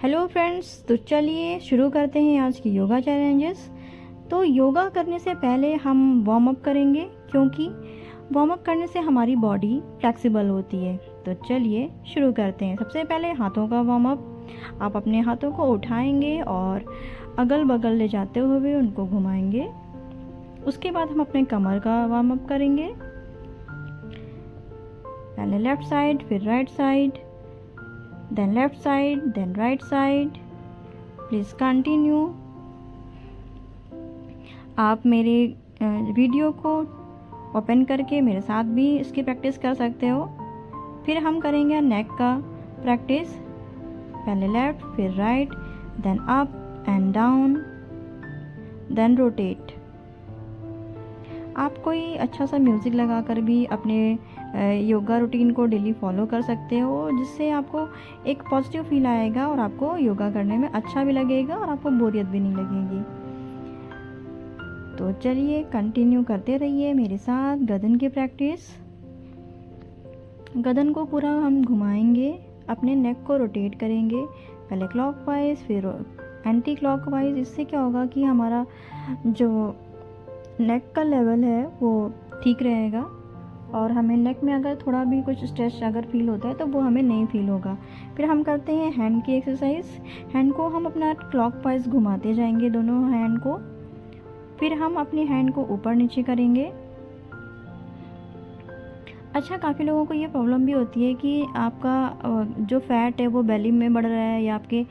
Hello friends, तो चलिए शुरू करते हैं आज की योगा चैलेंजेस। तो योगा करने से पहले हम वार्म अप करेंगे, क्योंकि वार्म अप करने से हमारी बॉडी फ्लेक्सिबल होती है। तो चलिए शुरू करते हैं। सबसे पहले हाथों का वार्म अप। आप अपने हाथों को उठाएंगे और अगल बगल ले जाते हुए उनको घुमाएंगे। उसके बाद हम अपने कमर का वार्म अप करेंगे। पहले लेफ़्ट साइड, फिर right side, then left side, then right side. Please continue. आप मेरे वीडियो को ओपन करके मेरे साथ भी इसकी प्रैक्टिस कर सकते हो। फिर हम करेंगे नेक का प्रैक्टिस। पहले लेफ़्ट, फिर right, then up and down, then rotate. आप कोई अच्छा सा म्यूज़िक लगाकर भी अपने योगा रूटीन को डेली फॉलो कर सकते हो, जिससे आपको एक पॉजिटिव फील आएगा और आपको योगा करने में अच्छा भी लगेगा और आपको बोरियत भी नहीं लगेगी। तो चलिए कंटिन्यू करते रहिए मेरे साथ गर्दन की प्रैक्टिस। गर्दन को पूरा हम घुमाएंगे, अपने नेक को रोटेट करेंगे, पहले क्लॉकवाइज फिर एंटी क्लॉकवाइज। इससे क्या होगा कि हमारा जो नेक का लेवल है वो ठीक रहेगा और हमें नेक में अगर थोड़ा भी कुछ स्ट्रेस अगर फील होता है तो वो हमें नहीं फील होगा। फिर हम करते हैं हैंड की एक्सरसाइज। हैंड को हम अपना क्लॉकवाइज घुमाते जाएंगे, दोनों हैंड को। फिर हम अपनी हैंड को ऊपर नीचे करेंगे। अच्छा, काफ़ी लोगों को ये प्रॉब्लम भी होती है कि आपका जो फैट है वो बेली में बढ़ रहा है या आपके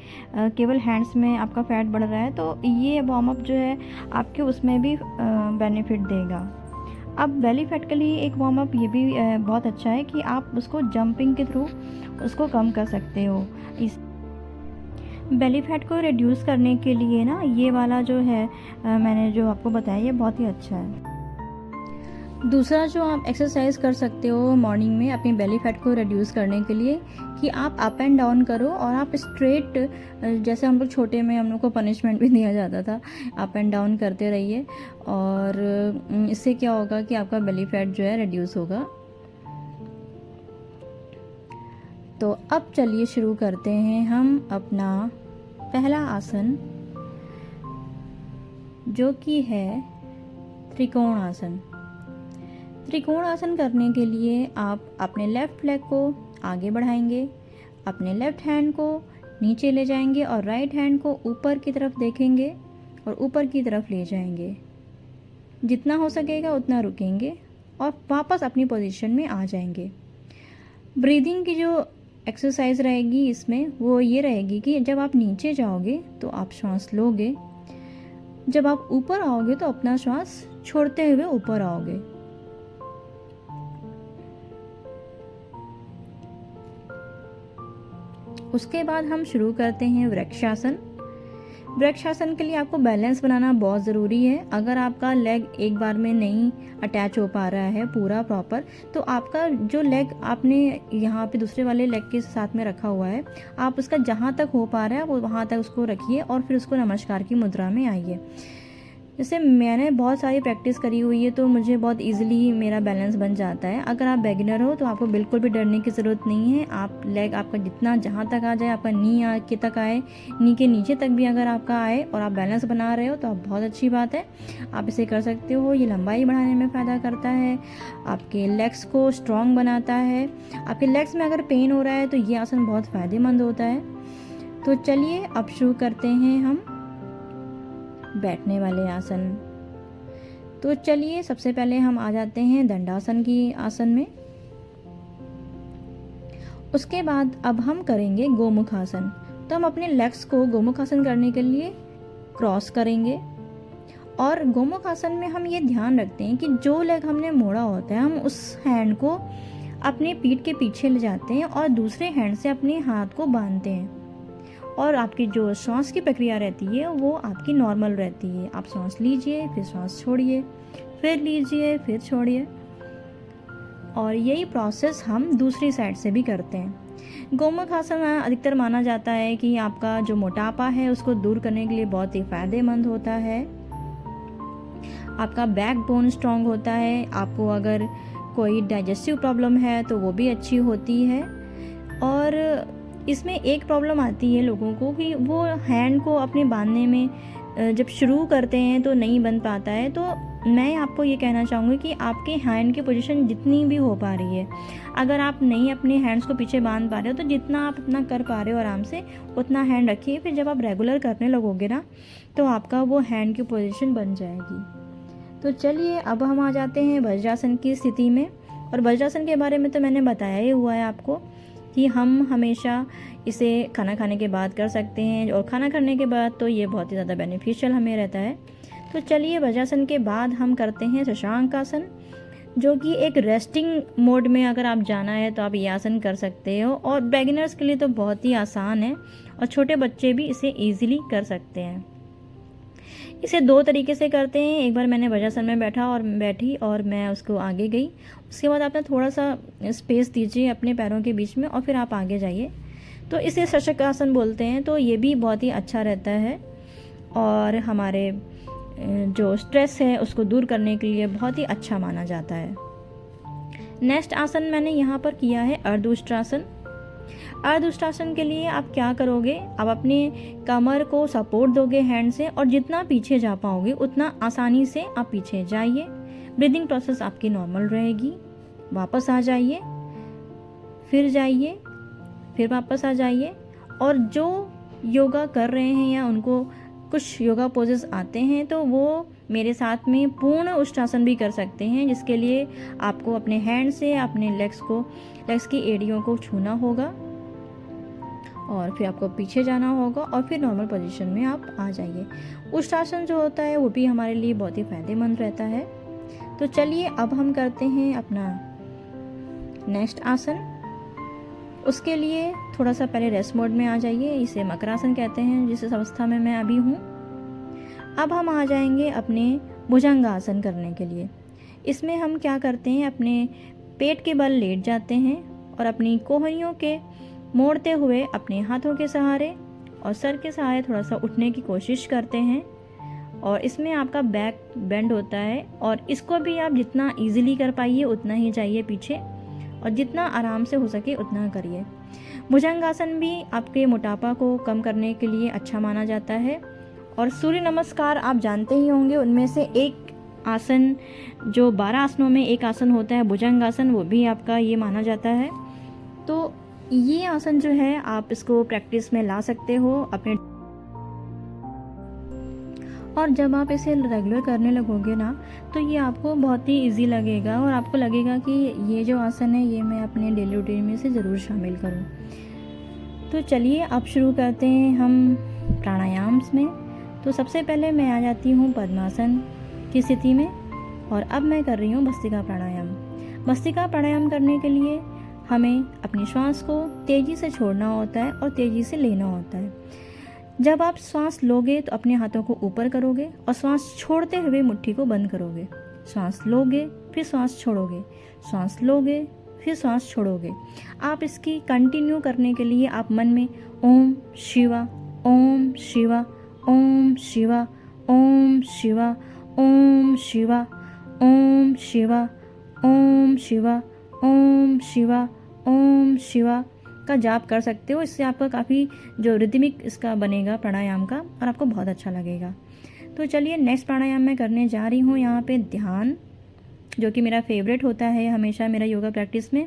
केवल हैंड्स में आपका फैट बढ़ रहा है। तो ये वार्म अप जो है आपके उसमें भी बेनिफिट देगा। अब बेली फैट के लिए एक वार्म अप ये भी बहुत अच्छा है कि आप उसको जंपिंग के थ्रू उसको कम कर सकते हो। इस बेली फैट को रिड्यूस करने के लिए ना ये वाला जो है मैंने जो आपको बताया ये बहुत ही अच्छा है। दूसरा जो आप एक्सरसाइज कर सकते हो मॉर्निंग में अपनी बेली फैट को रिड्यूस करने के लिए, कि आप अप एंड डाउन करो और आप स्ट्रेट, जैसे हम लोग छोटे में हम लोग को पनिशमेंट भी दिया जाता था, अप एंड डाउन करते रहिए। और इससे क्या होगा कि आपका बेली फैट जो है रिड्यूस होगा। तो अब चलिए शुरू करते हैं हम अपना पहला आसन, जो कि है त्रिकोण आसन। त्रिकोण आसन करने के लिए आप अपने लेफ़्ट लेग को आगे बढ़ाएंगे, अपने लेफ़्ट हैंड को नीचे ले जाएंगे और राइट हैंड को ऊपर की तरफ देखेंगे और ऊपर की तरफ ले जाएंगे। जितना हो सकेगा उतना रुकेंगे और वापस अपनी पोजीशन में आ जाएंगे। ब्रीदिंग की जो एक्सरसाइज रहेगी इसमें वो ये रहेगी कि जब आप नीचे जाओगे तो आप श्वास लोगे, जब आप ऊपर आओगे तो अपना श्वास छोड़ते हुए ऊपर आओगे। उसके बाद हम शुरू करते हैं वृक्षासन। वृक्षासन के लिए आपको बैलेंस बनाना बहुत ज़रूरी है। अगर आपका लेग एक बार में नहीं अटैच हो पा रहा है पूरा प्रॉपर, तो आपका जो लेग आपने यहाँ पे दूसरे वाले लेग के साथ में रखा हुआ है, आप उसका जहाँ तक हो पा रहा है वो वहाँ तक उसको रखिए और फिर उसको नमस्कार की मुद्रा में आइए। जैसे मैंने बहुत सारी प्रैक्टिस करी हुई है तो मुझे बहुत इजीली मेरा बैलेंस बन जाता है। अगर आप बिगिनर हो तो आपको बिल्कुल भी डरने की ज़रूरत नहीं है। आप लेग आपका जितना जहाँ तक आ जाए, आपका नी आके तक आए, नी के नीचे तक भी अगर आपका आए और आप बैलेंस बना रहे हो तो आप बहुत अच्छी बात है, आप इसे कर सकते हो। ये लंबाई बढ़ाने में फ़ायदा करता है, आपके लेग्स को स्ट्रॉन्ग बनाता है। आपके लेग्स में अगर पेन हो रहा है तो ये आसन बहुत फ़ायदेमंद होता है। तो चलिए अब शुरू करते हैं हम बैठने वाले आसन। तो चलिए सबसे पहले हम आ जाते हैं दंडासन की आसन में। उसके बाद अब हम करेंगे गोमुख आसन। तो हम अपने लेग्स को गोमुख आसन करने के लिए क्रॉस करेंगे और गोमुख आसन में हम ये ध्यान रखते हैं कि जो लेग हमने मोड़ा होता है हम उस हैंड को अपने पीठ के पीछे ले जाते हैं और दूसरे हैंड से अपने हाथ को बांधते हैं और आपकी जो सांस की प्रक्रिया रहती है वो आपकी नॉर्मल रहती है। आप सांस लीजिए, फिर सांस छोड़िए, फिर लीजिए, फिर छोड़िए, और यही प्रोसेस हम दूसरी साइड से भी करते हैं। गोमुख आसन अधिकतर माना जाता है कि आपका जो मोटापा है उसको दूर करने के लिए बहुत ही फायदेमंद होता है। आपका बैक बोन स्ट्रांग होता है। आपको अगर कोई डाइजेस्टिव प्रॉब्लम है तो वो भी अच्छी होती है। और इसमें एक प्रॉब्लम आती है लोगों को कि वो हैंड को अपने बांधने में जब शुरू करते हैं तो नहीं बन पाता है। तो मैं आपको ये कहना चाहूँगी कि आपके हैंड की पोजीशन जितनी भी हो पा रही है, अगर आप नहीं अपने हैंड्स को पीछे बांध पा रहे हो तो जितना आप अपना कर पा रहे हो आराम से उतना हैंड रखिए। फिर जब आप रेगुलर करने लगोगे ना तो आपका वो हैंड की पोजीशन बन जाएगी। तो चलिए अब हम आ जाते हैं वज्रासन की स्थिति में। और वज्रासन के बारे में तो मैंने बताया ही हुआ है आपको कि हम हमेशा इसे खाना खाने के बाद कर सकते हैं, और खाना खाने के बाद तो ये बहुत ही ज़्यादा बेनिफिशियल हमें रहता है। तो चलिए वज्रासन के बाद हम करते हैं शशांक आसन, जो कि एक रेस्टिंग मोड में अगर आप जाना है तो आप ये आसन कर सकते हो, और बिगिनर्स के लिए तो बहुत ही आसान है और छोटे बच्चे भी इसे ईजिली कर सकते हैं। इसे 2 तरीके से करते हैं। एक बार मैंने वज्रासन में बैठी और मैं उसको आगे गई। उसके बाद आपने थोड़ा सा स्पेस दीजिए अपने पैरों के बीच में और फिर आप आगे जाइए। तो इसे शशक आसन बोलते हैं। तो ये भी बहुत ही अच्छा रहता है और हमारे जो स्ट्रेस है उसको दूर करने के लिए बहुत ही अच्छा माना जाता है। नेक्स्ट आसन मैंने यहाँ पर किया है अर्धउष्ट्रासन। अर्धउष्ट्रासन के लिए आप क्या करोगे, आप अपने कमर को सपोर्ट दोगे हैंड से, और जितना पीछे जा पाओगे उतना आसानी से आप पीछे जाइए। ब्रीदिंग प्रोसेस आपकी नॉर्मल रहेगी। वापस आ जाइए, फिर जाइए, फिर वापस आ जाइए। और जो योगा कर रहे हैं या उनको कुछ योगा पोजेस आते हैं तो वो मेरे साथ में पूर्ण उष्ट्रासन भी कर सकते हैं, जिसके लिए आपको अपने हैंड से अपने लेग्स की एड़ियों को छूना होगा और फिर आपको पीछे जाना होगा और फिर नॉर्मल पोजीशन में आप आ जाइए। उष्ट्रासन जो होता है वो भी हमारे लिए बहुत ही फायदेमंद रहता है। तो चलिए अब हम करते हैं अपना नेक्स्ट आसन। उसके लिए थोड़ा सा पहले रेस्ट मोड में आ जाइए। इसे मकरासन कहते हैं, जिस अवस्था में मैं अभी हूँ। अब हम आ जाएंगे अपने भुजंगासन करने के लिए। इसमें हम क्या करते हैं, अपने पेट के बल लेट जाते हैं और अपनी कोहनियों के मोड़ते हुए अपने हाथों के सहारे और सर के सहारे थोड़ा सा उठने की कोशिश करते हैं। और इसमें आपका बैक बेंड होता है और इसको भी आप जितना इजीली कर पाइए उतना ही जाइए पीछे, और जितना आराम से हो सके उतना करिए। भुजंगासन भी आपके मोटापा को कम करने के लिए अच्छा माना जाता है। और सूर्य नमस्कार आप जानते ही होंगे, उनमें से एक आसन जो 12 आसनों में एक आसन होता है भुजंगासन, वो भी आपका ये माना जाता है। तो ये आसन जो है आप इसको प्रैक्टिस में ला सकते हो अपने, और जब आप इसे रेगुलर करने लगोगे ना तो ये आपको बहुत ही इजी लगेगा और आपको लगेगा कि ये जो आसन है ये मैं अपने डेली रूटीन में से ज़रूर शामिल करूं। तो चलिए अब शुरू करते हैं हम प्राणायाम्स में। तो सबसे पहले मैं आ जाती हूँ पद्मासन की स्थिति में, और अब मैं कर रही हूँ भस्त्रिका प्राणायाम। भस्त्रिका प्राणायाम करने के लिए हमें अपनी श्वास को तेज़ी से छोड़ना होता है और तेज़ी से लेना होता है। जब आप श्वास लोगे तो अपने हाथों को ऊपर करोगे और श्वास छोड़ते हुए मुट्ठी को बंद करोगे। श्वास लोगे फिर श्वास छोड़ोगे, श्वास लोगे फिर श्वास छोड़ोगे। आप इसकी कंटिन्यू करने के लिए आप मन में ओम शिवा, ओम शिवा, ओम शिवा, ओम शिवा, ओम शिवा, ओम शिवा, ओम शिवा, ओम शिवा, ओम शिवा का जाप कर सकते हो। इससे आपका काफ़ी जो रिदमिक इसका बनेगा प्राणायाम का, और आपको बहुत अच्छा लगेगा। तो चलिए नेक्स्ट प्राणायाम मैं करने जा रही हूँ यहाँ पे ध्यान, जो कि मेरा फेवरेट होता है हमेशा मेरा योगा प्रैक्टिस में।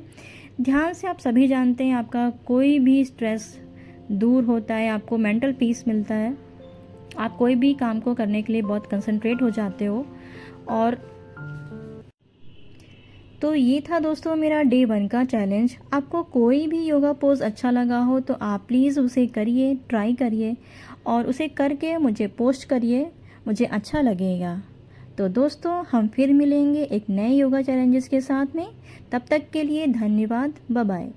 ध्यान से आप सभी जानते हैं आपका कोई भी स्ट्रेस दूर होता है, आपको मेंटल पीस मिलता है, आप कोई भी काम को करने के लिए बहुत कंसंट्रेट हो जाते हो। और तो ये था दोस्तों मेरा डे 1 का चैलेंज। आपको कोई भी योगा पोज अच्छा लगा हो तो आप प्लीज़ उसे करिए, ट्राई करिए और उसे करके मुझे पोस्ट करिए, मुझे अच्छा लगेगा। तो दोस्तों हम फिर मिलेंगे एक नए योगा चैलेंजेस के साथ में। तब तक के लिए धन्यवाद, बाय बाय।